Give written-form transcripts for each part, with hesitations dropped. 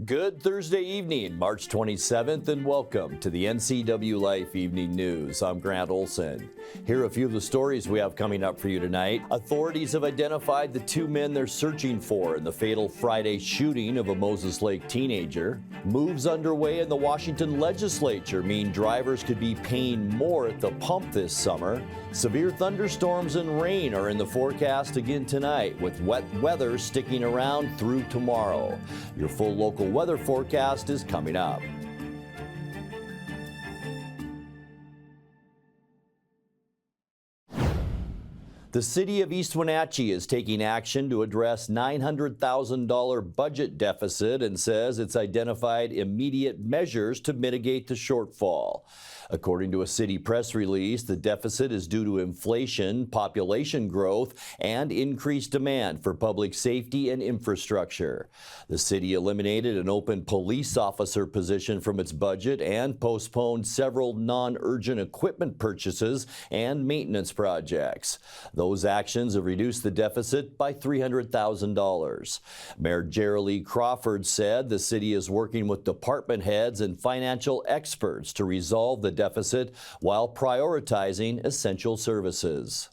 Good Thursday evening, March 27th, and welcome to the NCWLIFE Evening News. I'm Grant Olson. Here are a few of the stories we have coming up for you tonight. Authorities have identified the two men they're searching for in the fatal Friday shooting of a Moses Lake teenager. Moves underway in the Washington Legislature mean drivers could be paying more at the pump this summer. Severe thunderstorms and rain are in the forecast again tonight, with wet weather sticking around through tomorrow. Your full local weather forecast is coming up. The city of East Wenatchee is taking action to address $900,000 budget deficit and says it's identified immediate measures to mitigate the shortfall. According to a city press release, the deficit is due to inflation, population growth, and increased demand for public safety and infrastructure. The city eliminated an open police officer position from its budget and postponed several non-urgent equipment purchases and maintenance projects. Those actions have reduced the deficit by $300,000. Mayor Geraldine Crawford said the city is working with department heads and financial experts to resolve the deficit while prioritizing essential services.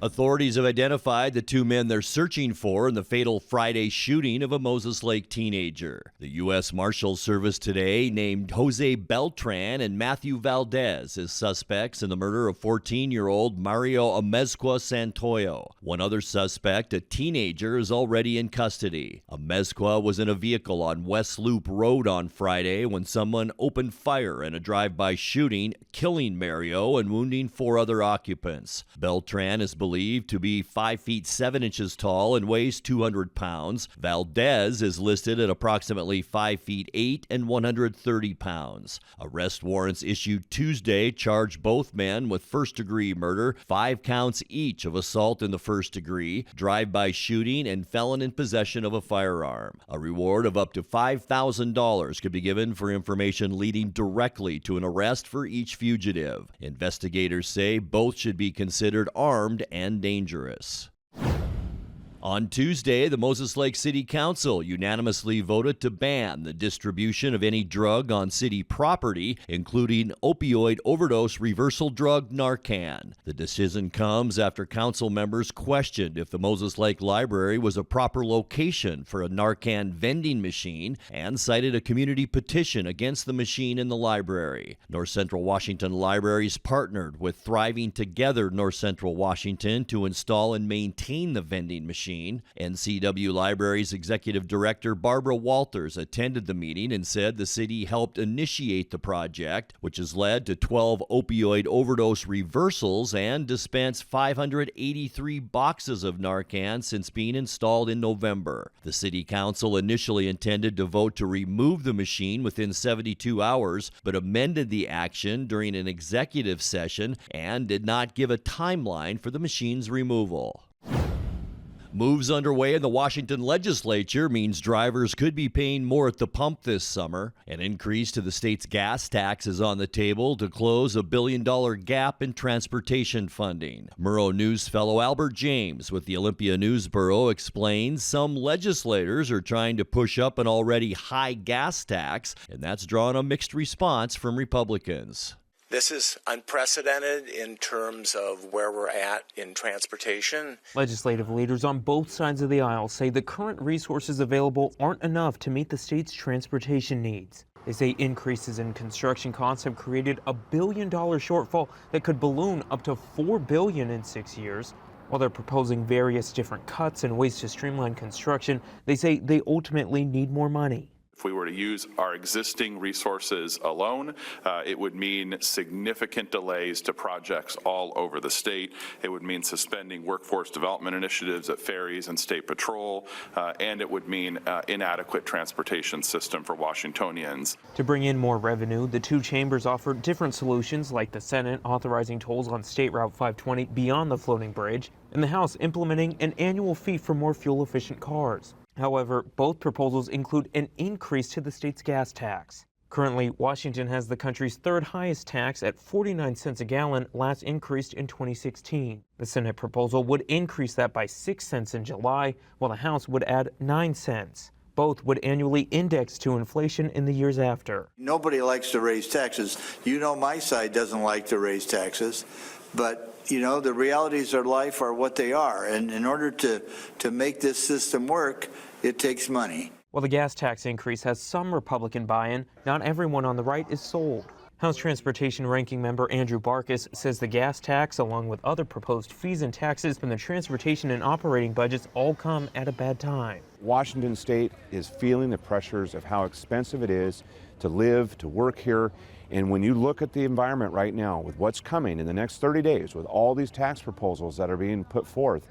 Authorities have identified the two men they're searching for in the fatal Friday shooting of a Moses Lake teenager. The U.S. Marshals Service today named Jose Beltran and Matthew Valdez as suspects in the murder of 14-year-old Mario Amezcua Santoyo. One other suspect, a teenager, is already in custody. Amezcua was in a vehicle on West Loop Road on Friday when someone opened fire in a drive-by shooting, killing Mario and wounding 4 other occupants. Beltran is believed to be 5 feet 7 inches tall and weighs 200 pounds. Valdez is listed at approximately 5 feet 8 and 130 pounds. Arrest warrants issued Tuesday charged both men with first-degree murder, 5 counts each of assault in the first degree, drive-by shooting, and felon in possession of a firearm. A reward of up to $5,000 could be given for information leading directly to an arrest for each fugitive. Investigators say both should be considered armed and dangerous. On Tuesday, the Moses Lake City Council unanimously voted to ban the distribution of any drug on city property, including opioid overdose reversal drug Narcan. The decision comes after council members questioned if the Moses Lake Library was a proper location for a Narcan vending machine and cited a community petition against the machine in the library. North Central Washington Libraries partnered with Thriving Together North Central Washington to install and maintain the vending machine. NCW Libraries Executive Director Barbara Walters attended the meeting and said the city helped initiate the project, which has led to 12 opioid overdose reversals and dispensed 583 boxes of Narcan since being installed in November. The City Council initially intended to vote to remove the machine within 72 hours, but amended the action during an executive session and did not give a timeline for the machine's removal. Moves underway in the Washington Legislature means drivers could be paying more at the pump this summer. An increase to the state's gas tax is on the table to close a $1 billion gap in transportation funding. Murrow News fellow Albert James with the Olympia News Bureau explains some legislators are trying to push up an already high gas tax, and that's drawn a mixed response from Republicans. This is unprecedented in terms of where we're at in transportation. Legislative leaders on both sides of the aisle say the current resources available aren't enough to meet the state's transportation needs. They say increases in construction costs have created a $1 billion shortfall that could balloon up to $4 billion in 6 years. While they're proposing various different cuts and ways to streamline construction, they say they ultimately need more money. If we were to use our existing resources alone, it would mean significant delays to projects all over the state. It would mean suspending workforce development initiatives at ferries and state patrol, and it would mean inadequate transportation system for Washingtonians. To bring in more revenue, the two chambers offered different solutions, like the Senate authorizing tolls on State Route 520 beyond the floating bridge, and the House implementing an annual fee for more fuel-efficient cars. However, both proposals include an increase to the state's gas tax. Currently, Washington has the country's third highest tax at 49 cents a gallon, last increased in 2016. The Senate proposal would increase that by 6 cents in July, while the House would add 9 cents. Both would annually index to inflation in the years after. Nobody likes to raise taxes. You know, my side doesn't like to raise taxes, but you know, the realities of life are what they are. And in order to make this system work, it takes money. While the gas tax increase has some Republican buy-in, not everyone on the right is sold. House Transportation Ranking Member Andrew Barkis says the gas tax, along with other proposed fees and taxes from the transportation and operating budgets, all come at a bad time. Washington State is feeling the pressures of how expensive it is to live, to work here. And when you look at the environment right now with what's coming in the next 30 days, with all these tax proposals that are being put forth,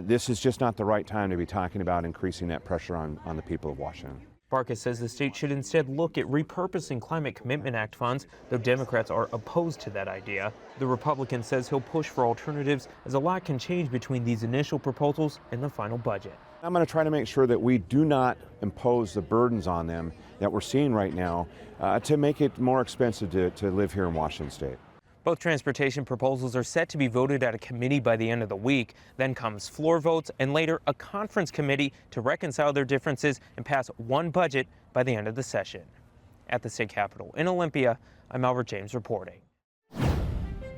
this is just not the right time to be talking about increasing that pressure on the people of Washington. Barkis says the state should instead look at repurposing Climate Commitment Act funds, though Democrats are opposed to that idea. The Republican says he'll push for alternatives, as a lot can change between these initial proposals and the final budget. I'm going to try to make sure that we do not impose the burdens on them that we're seeing right now to make it more expensive to live here in Washington State. Both transportation proposals are set to be voted at a committee by the end of the week. Then comes floor votes and later a conference committee to reconcile their differences and pass one budget by the end of the session. At the state capitol in Olympia, I'm Albert James reporting.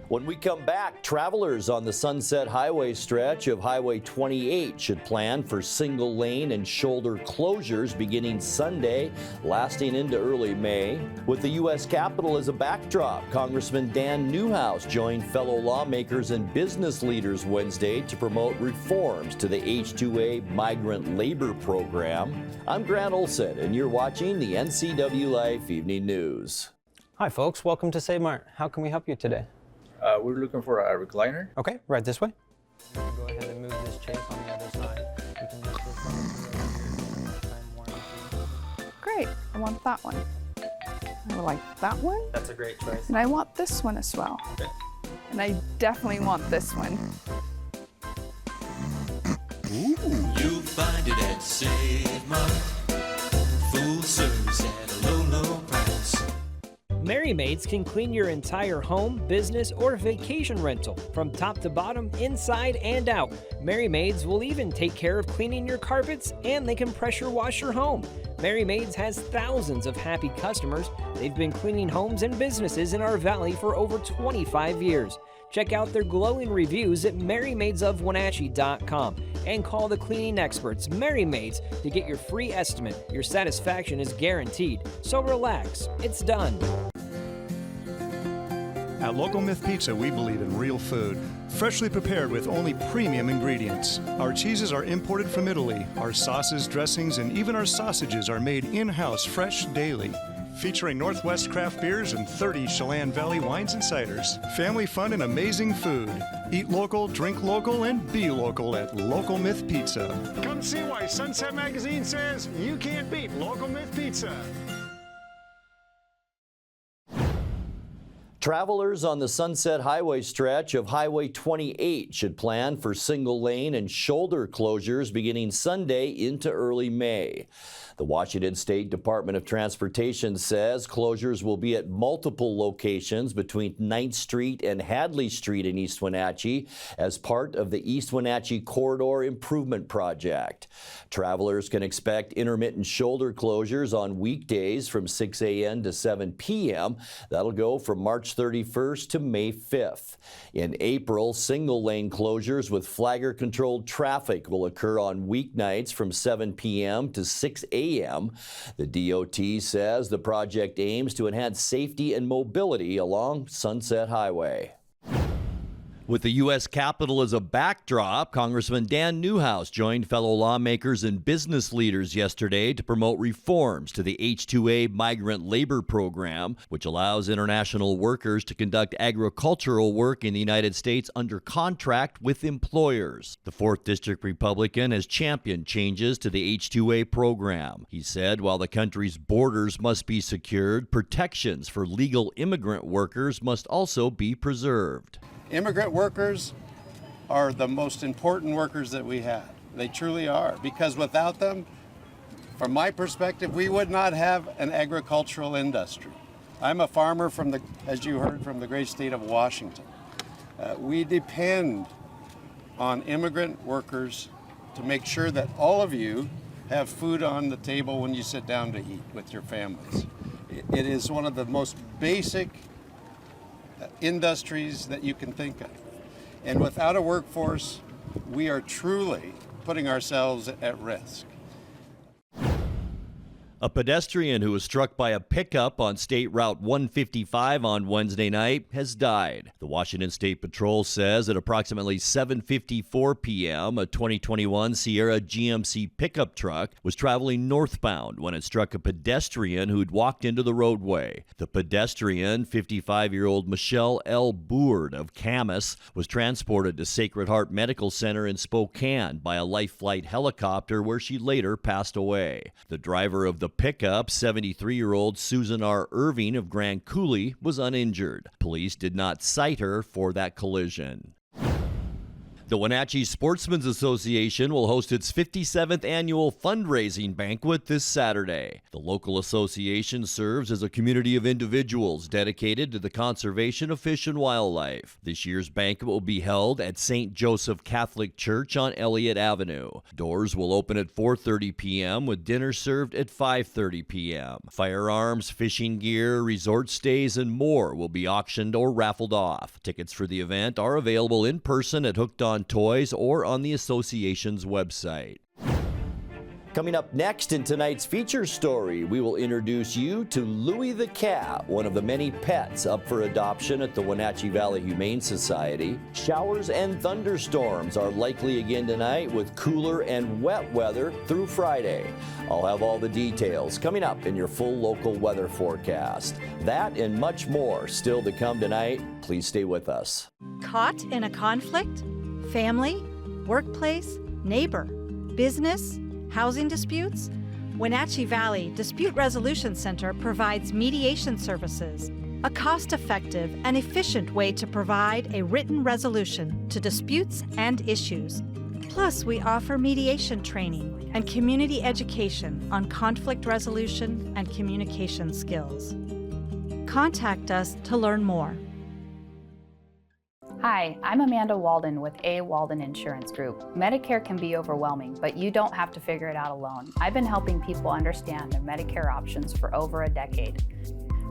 When we come back, travelers on the Sunset Highway stretch of Highway 28 should plan for single lane and shoulder closures beginning Sunday, lasting into early May. With the U.S. Capitol as a backdrop, Congressman Dan Newhouse joined fellow lawmakers and business leaders Wednesday to promote reforms to the H-2A migrant labor program. I'm Grant Olson, and you're watching the NCWLIFE Evening News. Hi, folks. Welcome to Save Mart. How can we help you today? We're looking for a recliner. Okay, right this way. Go ahead and move this chair on the other side. You can lift this up to the warranty. Great, I want that one. I like that one. That's a great choice. And I want this one as well. Okay. And I definitely want this one. You'll find it at Save Mart. Full service at a low, low price. Merry Maids can clean your entire home, business, or vacation rental from top to bottom, inside and out. Merry Maids will even take care of cleaning your carpets, and they can pressure wash your home. Merry Maids has thousands of happy customers. They've been cleaning homes and businesses in our valley for over 25 years. Check out their glowing reviews at MerryMaidsOfWenatchee.com and call the cleaning experts, Merry Maids, to get your free estimate. Your satisfaction is guaranteed. So relax, it's done. At Local Myth Pizza, we believe in real food, freshly prepared with only premium ingredients. Our cheeses are imported from Italy. Our sauces, dressings, and even our sausages are made in-house fresh daily. Featuring Northwest craft beers and 30 Chelan Valley wines and ciders. Family fun and amazing food. Eat local, drink local, and be local at Local Myth Pizza. Come see why Sunset Magazine says you can't beat Local Myth Pizza. Travelers on the Sunset Highway stretch of Highway 28 should plan for single lane and shoulder closures beginning Sunday into early May. The Washington State Department of Transportation says closures will be at multiple locations between 9th Street and Hadley Street in East Wenatchee as part of the East Wenatchee Corridor Improvement Project. Travelers can expect intermittent shoulder closures on weekdays from 6 a.m. to 7 p.m. That'll go from March 31st to May 5th. In April, single lane closures with flagger-controlled traffic will occur on weeknights from 7 p.m. to 6 a.m. The DOT says the project aims to enhance safety and mobility along Sunset Highway. With the U.S. Capitol as a backdrop, Congressman Dan Newhouse joined fellow lawmakers and business leaders yesterday to promote reforms to the H-2A migrant labor program, which allows international workers to conduct agricultural work in the United States under contract with employers. The 4th District Republican has championed changes to the H-2A program. He said while the country's borders must be secured, protections for legal immigrant workers must also be preserved. Immigrant workers are the most important workers that we have. They truly are, because without them, from my perspective, we would not have an agricultural industry. I'm a farmer from as you heard, from the great state of Washington. We depend on immigrant workers to make sure that all of you have food on the table when you sit down to eat with your families. It is one of the most basic industries that you can think of. And without a workforce, we are truly putting ourselves at risk. A pedestrian who was struck by a pickup on State Route 155 on Wednesday night has died. The Washington State Patrol says at approximately 7:54 p.m., a 2021 Sierra GMC pickup truck was traveling northbound when it struck a pedestrian who'd walked into the roadway. The pedestrian, 55-year-old Michelle L. Bourde of Camas, was transported to Sacred Heart Medical Center in Spokane by a Life Flight helicopter where she later passed away. The driver of the pickup, 73-year-old Susan R. Irving of Grand Coulee, was uninjured. Police did not cite her for that collision. The Wenatchee Sportsmen's Association will host its 57th annual fundraising banquet this Saturday. The local association serves as a community of individuals dedicated to the conservation of fish and wildlife. This year's banquet will be held at St. Joseph Catholic Church on Elliott Avenue. Doors will open at 4:30 p.m. with dinner served at 5:30 p.m. Firearms, fishing gear, resort stays, and more will be auctioned or raffled off. Tickets for the event are available in person at Hooked on Toys or on the association's website. Coming up next in tonight's feature story, we will introduce you to Louie the cat, one of the many pets up for adoption at the Wenatchee Valley Humane Society. Showers and thunderstorms are likely again tonight with cooler and wet weather through Friday. I'll have all the details coming up in your full local weather forecast. That and much more still to come tonight. Please stay with us. Caught in a conflict? Family, workplace, neighbor, business, housing disputes? Wenatchee Valley Dispute Resolution Center provides mediation services, a cost-effective and efficient way to provide a written resolution to disputes and issues. Plus, we offer mediation training and community education on conflict resolution and communication skills. Contact us to learn more. Hi, I'm Amanda Walden with A. Walden Insurance Group. Medicare can be overwhelming, but you don't have to figure it out alone. I've been helping people understand their Medicare options for over a decade.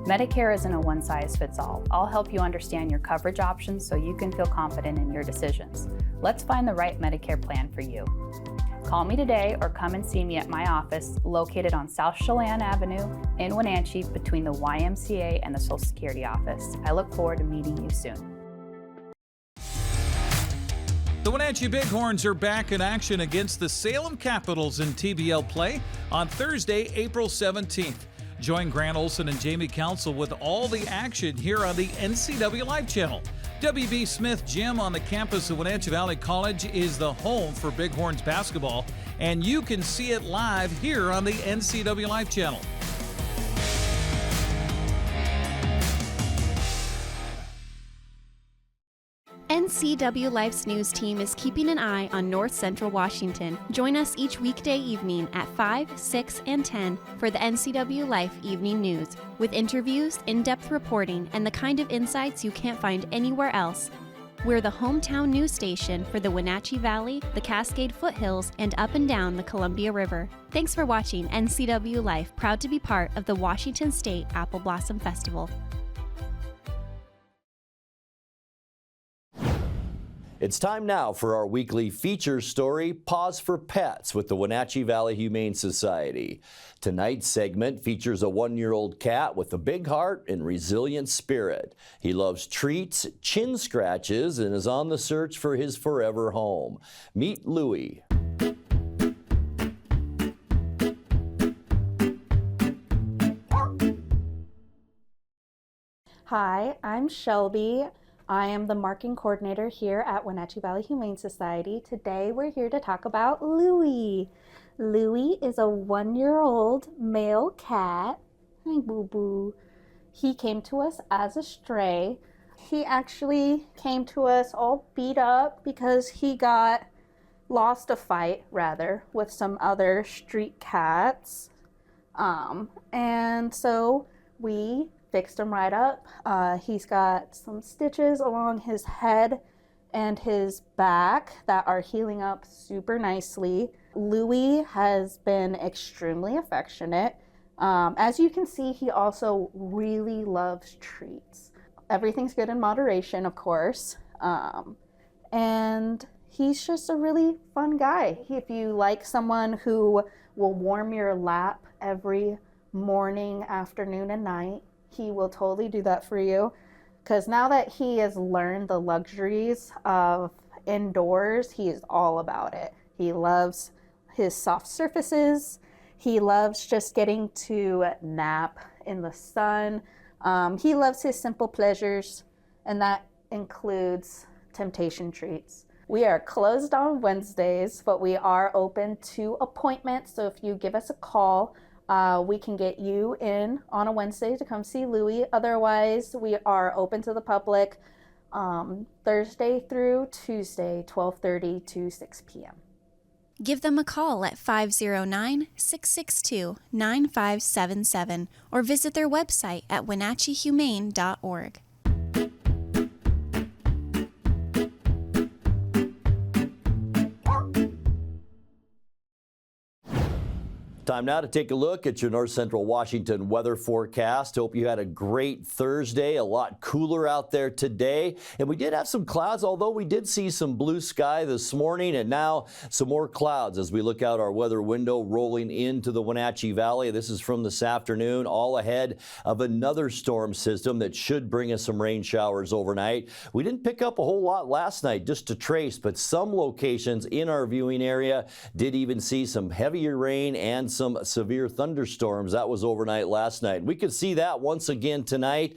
Medicare isn't a one-size-fits-all. I'll help you understand your coverage options so you can feel confident in your decisions. Let's find the right Medicare plan for you. Call me today or come and see me at my office located on South Chelan Avenue in Wenatchee between the YMCA and the Social Security office. I look forward to meeting you soon. The Wenatchee Bighorns are back in action against the Salem Capitals in TBL play on Thursday, April 17th. Join Grant Olson and Jamie Council with all the action here on the NCWLIFE channel. W.B. Smith Gym on the campus of Wenatchee Valley College is the home for Bighorns basketball, and you can see it live here on the NCWLIFE channel. NCWLIFE's news team is keeping an eye on North Central Washington. Join us each weekday evening at 5, 6, and 10 for the NCWLIFE Evening News, with interviews, in-depth reporting, and the kind of insights you can't find anywhere else. We're the hometown news station for the Wenatchee Valley, the Cascade Foothills, and up and down the Columbia River. Thanks for watching NCWLIFE, proud to be part of the Washington State Apple Blossom Festival. It's time now for our weekly feature story, Pause for Pets, with the Wenatchee Valley Humane Society. Tonight's segment features a 1-year-old cat with a big heart and resilient spirit. He loves treats, chin scratches, and is on the search for his forever home. Meet Louie. Hi, I'm Shelby. I am the marking coordinator here at Wenatchee Valley Humane Society. Today we're here to talk about Louie. Louie is a 1-year-old male cat. Hi, boo-boo. He came to us as a stray. He actually came to us all beat up because he lost a fight, with some other street cats. And so we fixed him right up. He's got some stitches along his head and his back that are healing up super nicely. Louis has been extremely affectionate. As you can see, he also really loves treats. Everything's good in moderation, of course. And he's just a really fun guy. If you like someone who will warm your lap every morning, afternoon, and night, he will totally do that for you. Because now that he has learned the luxuries of indoors, he is all about it. He loves his soft surfaces. He loves just getting to nap in the sun. He loves his simple pleasures, and that includes temptation treats. We are closed on Wednesdays, but we are open to appointments. So if you give us a call, we can get you in on a Wednesday to come see Louis. Otherwise, we are open to the public Thursday through Tuesday, 12:30 to 6 p.m. Give them a call at 509-662-9577 or visit their website at wenatcheehumane.org. Time now to take a look at your North Central Washington weather forecast. Hope you had a great Thursday. A lot cooler out there today. And we did have some clouds, although we did see some blue sky this morning, and now some more clouds as we look out our weather window rolling into the Wenatchee Valley. This is from this afternoon, all ahead of another storm system that should bring us some rain showers overnight. We didn't pick up a whole lot last night, just to trace, but some locations in our viewing area did even see some heavier rain and some severe thunderstorms. That was overnight last night. We could see that once again tonight.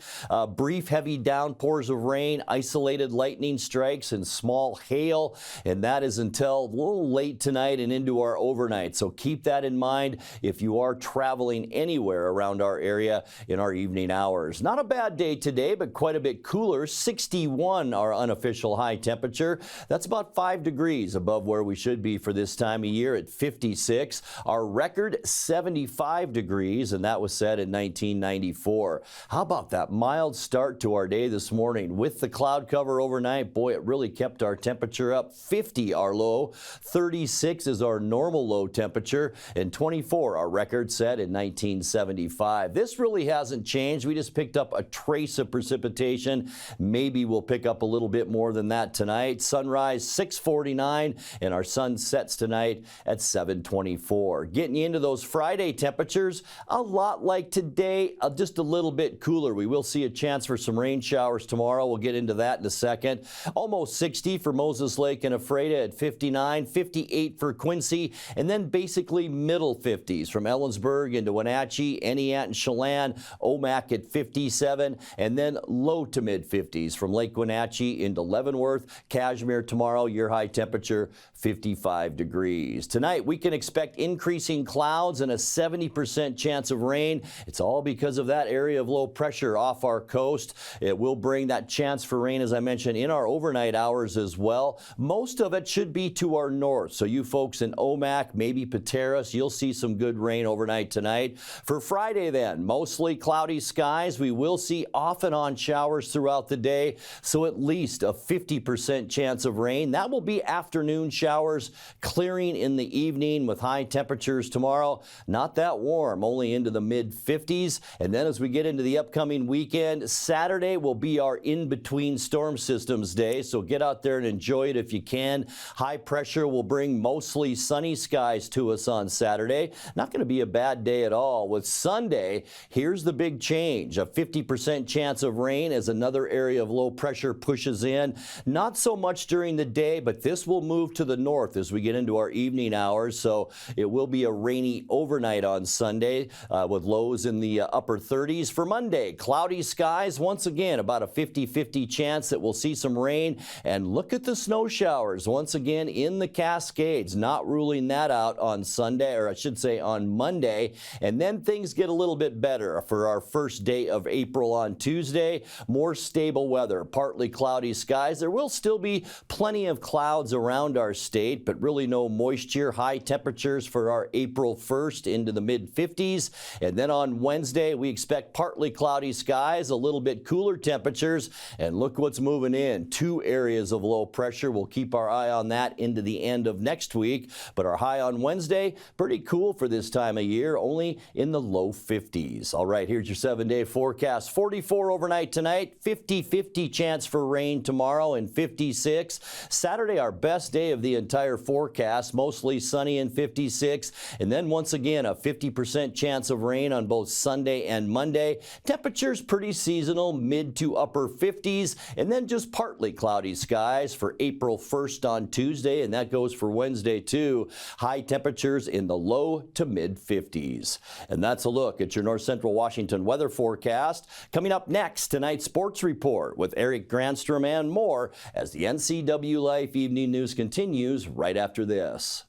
Brief heavy downpours of rain, isolated lightning strikes, and small hail. And that is until a little late tonight and into our overnight. So keep that in mind if you are traveling anywhere around our area in our evening hours. Not a bad day today, but quite a bit cooler. 61 our unofficial high temperature. That's about 5 degrees above where we should be for this time of year at 56. Our record 75 degrees, and that was set in 1994. How about that mild start to our day this morning with the cloud cover overnight? Boy, it really kept our temperature up. 50 our low, 36 is our normal low temperature, and 24 our record set in 1975. This really hasn't changed. We just picked up a trace of precipitation. Maybe we'll pick up a little bit more than that tonight. Sunrise 6:49, and our sun sets tonight at 7:24. Getting into those Friday temperatures, a lot like today, just a little bit cooler. We will see a chance for some rain showers tomorrow. We'll get into that in a second. Almost 60 for Moses Lake and Ephrata at 59, 58 for Quincy, and then basically middle 50s from Ellensburg into Wenatchee, Eniat and Chelan, Omak at 57, and then low to mid 50s from Lake Wenatchee into Leavenworth, Cashmere tomorrow, your high temperature 55 degrees. Tonight we can expect increasing clouds and a 70% chance of rain. It's all because of that area of low pressure off our coast. It will bring that chance for rain, as I mentioned, in our overnight hours as well. Most of it should be to our north. So you folks in Omak, maybe Pateros, you'll see some good rain overnight tonight. For Friday then, mostly cloudy skies. We will see off and on showers throughout the day. So at least a 50% chance of rain. That will be afternoon showers, clearing in the evening with high temperatures tomorrow. Not that warm, only into the mid 50s. And then as we get into the upcoming weekend, Saturday will be our in-between storm systems day. So get out there and enjoy it if you can. High pressure will bring mostly sunny skies to us on Saturday. Not going to be a bad day at all. With Sunday, here's the big change. A 50% chance of rain as another area of low pressure pushes in. Not so much during the day, but this will move to the north as we get into our evening hours. So it will be a rainy overnight on Sunday with lows in the upper 30s. For Monday, cloudy skies. Once again, about a 50-50 chance that we'll see some rain. And look at the snow showers once again in the Cascades. Not ruling that out on Sunday, or I should say on Monday. And then things get a little bit better for our first day of April on Tuesday. More stable weather, partly cloudy skies. There will still be plenty of clouds around our state, but really no moisture. High temperatures for our April 1st into the mid-50s. And then on Wednesday, we expect partly cloudy skies, a little bit cooler temperatures. And look what's moving in. 2 areas of low pressure. We'll keep our eye on that into the end of next week. But our high on Wednesday, pretty cool for this time of year, only in the low 50s. All right, here's your 7-day forecast. 44 overnight tonight, 50-50 chance for rain tomorrow, and 56. Saturday, our best day of the entire forecast, mostly sunny and 56. And then once again, a 50% chance of rain on both Sunday and Monday. Temperatures pretty seasonal, mid to upper 50s, and then just partly cloudy skies for April 1st on Tuesday, and that goes for Wednesday too. High temperatures in the low to mid 50s. And that's a look at your North Central Washington weather forecast. Coming up next, tonight's sports report with Eric Granstrom and more as the NCWLIFE Evening News continues right after this.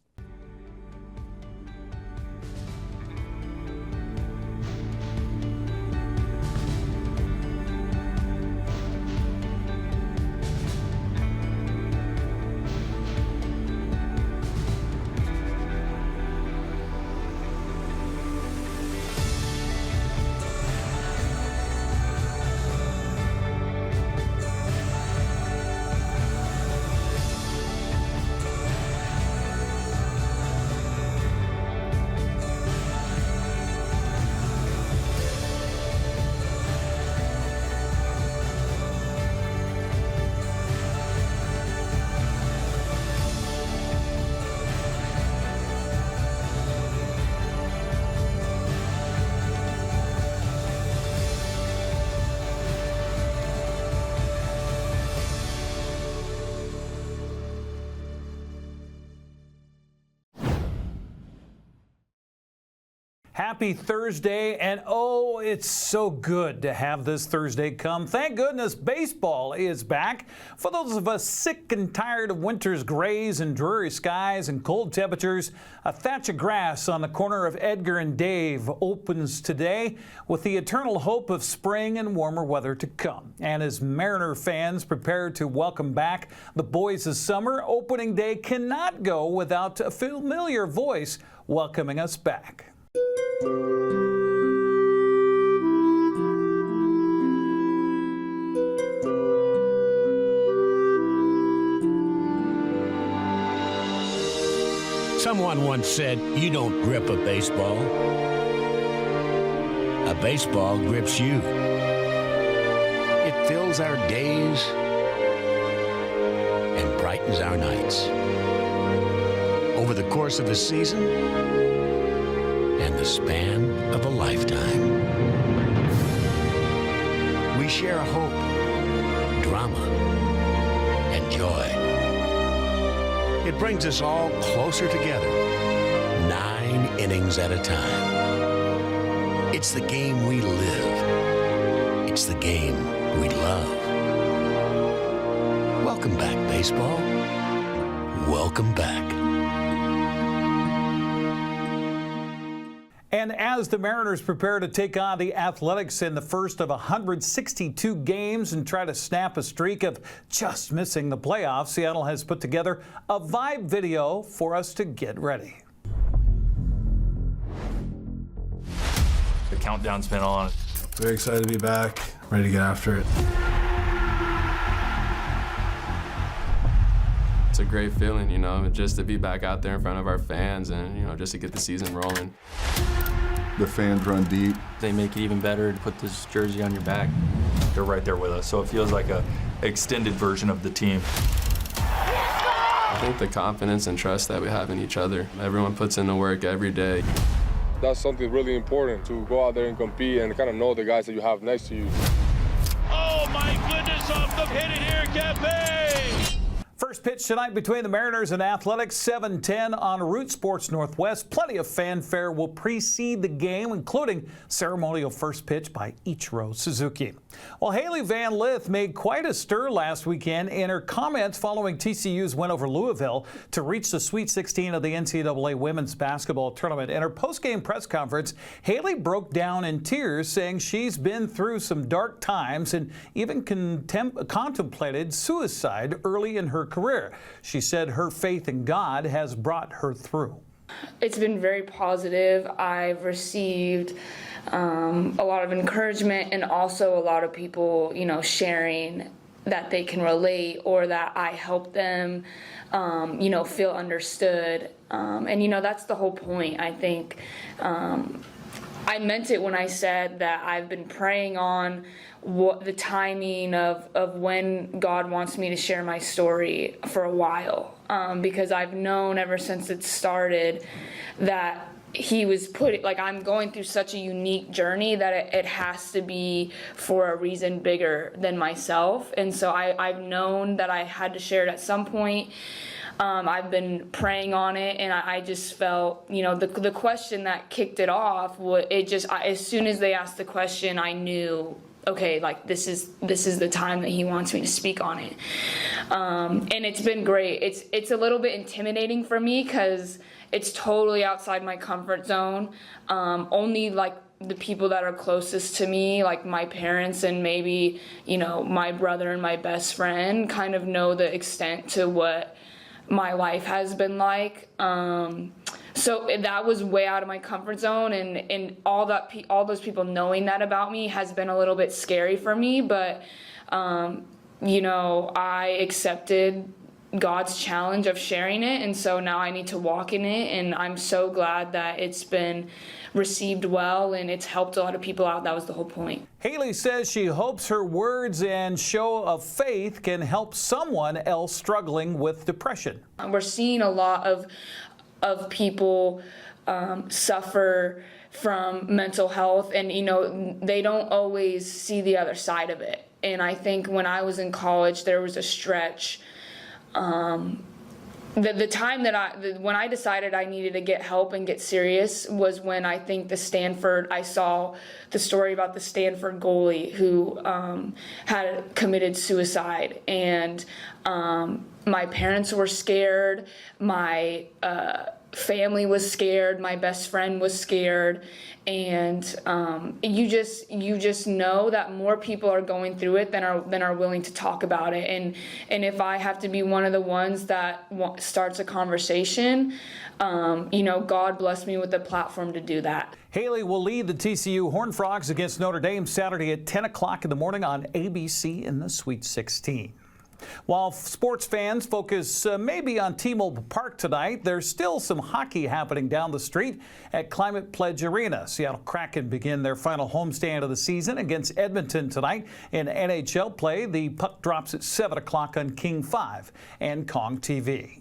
Happy Thursday, and oh, it's so good to have this Thursday come. Thank goodness baseball is back. For those of us sick and tired of winter's grays and dreary skies and cold temperatures, a thatch of grass on the corner of Edgar and Dave opens today with the eternal hope of spring and warmer weather to come. And as Mariner fans prepare to welcome back the boys of summer, opening day cannot go without a familiar voice welcoming us back. Someone once said, you don't grip a baseball. A baseball grips you. It fills our days and brightens our nights. Over the course of a season and the span of a lifetime. We share hope, drama, and joy. It brings us all closer together, 9 innings at a time. It's the game we live. It's the game we love. Welcome back, baseball. Welcome back. And as the Mariners prepare to take on the Athletics in the first of 162 games and try to snap a streak of just missing the playoffs, Seattle has put together a vibe video for us to get ready. The countdown's been on. Very excited to be back, ready to get after it. It's a great feeling, you know, just to be back out there in front of our fans and, you know, just to get the season rolling. The fans run deep. They make it even better to put this jersey on your back. They're right there with us, so it feels like a extended version of the team. I think the confidence and trust that we have in each other. Everyone puts in the work every day. That's something really important, to go out there and compete and kind of know the guys that you have next to you. Oh my goodness, off the hit it here, Cafe! First pitch tonight between the Mariners and Athletics, 7:10 on Root Sports Northwest. Plenty of fanfare will precede the game, including ceremonial first pitch by Ichiro Suzuki. Well, Haley Van Lith made quite a stir last weekend in her comments following TCU's win over Louisville to reach the Sweet 16 of the NCAA Women's Basketball Tournament. In her post-game press conference, Haley broke down in tears, saying she's been through some dark times and even contemplated suicide early in her career. She said her faith in God has brought her through. It's been very positive. I've received a lot of encouragement and also a lot of people, sharing that they can relate or that I help them, feel understood. And that's the whole point. I think I meant it when I said that I've been praying on what the timing of when God wants me to share my story for a while, because I've known ever since it started that he was I'm going through such a unique journey that it has to be for a reason bigger than myself. And so I've known that I had to share it at some point. I've been praying on it, and I just felt, the question that kicked it off, as soon as they asked the question, I knew, okay, this is the time that he wants me to speak on it. And it's been great. It's a little bit intimidating for me because it's totally outside my comfort zone. Only the people that are closest to me, like my parents and maybe, my brother and my best friend, kind of know the extent to what my life has been like. So that was way out of my comfort zone, and all those people knowing that about me has been a little bit scary for me, but I accepted God's challenge of sharing it, and so now I need to walk in it, and I'm so glad that it's been received well and it's helped a lot of people out. That was the whole point. Haley says she hopes her words and show of faith can help someone else struggling with depression. We're seeing a lot of people suffer from mental health, and they don't always see the other side of it. And I think when I was in college, there was a stretch. The time that when I decided I needed to get help and get serious was when I think I saw the story about the Stanford goalie who had committed suicide, and my parents were scared, my family was scared, my best friend was scared, and you just know that more people are going through it than are willing to talk about it, and if I have to be one of the ones that starts a conversation, God bless me with the platform to do that. Haley will lead the TCU Horned Frogs against Notre Dame Saturday at 10 o'clock in the morning on ABC in the Sweet 16. While sports fans focus maybe on T-Mobile Park tonight, there's still some hockey happening down the street at Climate Pledge Arena. Seattle Kraken begin their final homestand of the season against Edmonton tonight in NHL play. The puck drops at 7 o'clock on King 5 and Kong TV.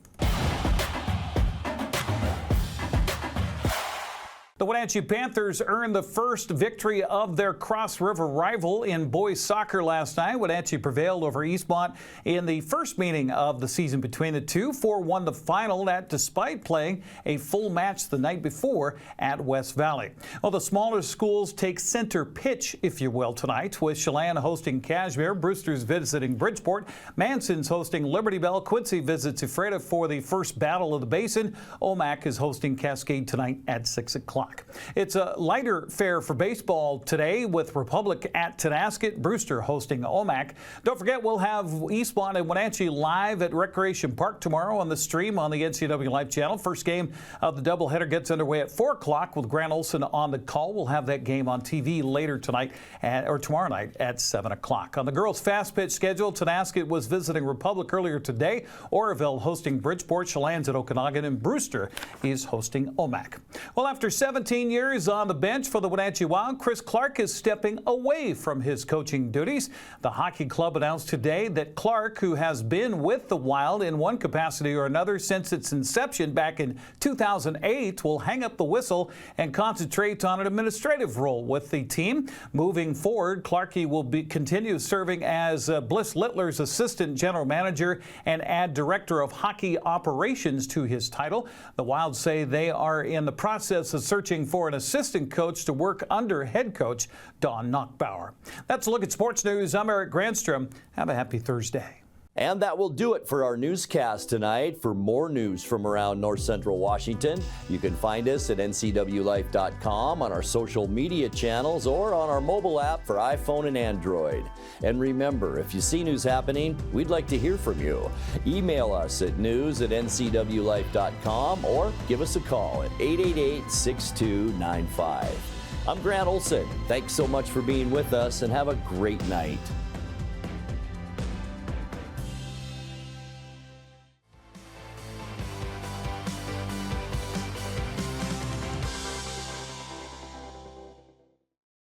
The Wenatchee Panthers earned the first victory of their Cross River rival in boys soccer last night. Wenatchee prevailed over Eastmont in the first meeting of the season between the two, 4-1 the final, that despite playing a full match the night before at West Valley. Well, the smaller schools take center pitch, if you will, tonight, with Chelan hosting Cashmere, Brewster's visiting Bridgeport, Manson's hosting Liberty Bell, Quincy visits Ephrata for the first battle of the Basin. Omak is hosting Cascade tonight at 6 o'clock. It's a lighter fare for baseball today with Republic at Tonasket, Brewster hosting Omak. Don't forget, we'll have Eastmont and Wenatchee live at Recreation Park tomorrow on the stream on the NCWLIFE channel. First game of the doubleheader gets underway at 4 o'clock with Grant Olson on the call. We'll have that game on TV later tonight or tomorrow night at 7 o'clock. On the girls' fast pitch schedule, Tonasket was visiting Republic earlier today. Oroville hosting Bridgeport, Chelan's at Okanagan, and Brewster is hosting Omak. Well, after 17 years on the bench for the Wenatchee Wild, Chris Clark is stepping away from his coaching duties. The hockey club announced today that Clark, who has been with the Wild in one capacity or another since its inception back in 2008, will hang up the whistle and concentrate on an administrative role with the team. Moving forward, Clarkey will continue serving as Bliss Littler's assistant general manager and add director of hockey operations to his title. The Wild say they are in the process of searching for an assistant coach to work under head coach Don Knockbauer. That's a look at sports news. I'm Eric Granstrom. Have a happy Thursday. And that will do it for our newscast tonight. For more news from around North Central Washington, you can find us at NCWLIFE.com, on our social media channels, or on our mobile app for iPhone and Android. And remember, if you see news happening, we'd like to hear from you. Email us at news@ncwlife.com or give us a call at 888-6295. I'm Grant Olson. Thanks so much for being with us, and have a great night.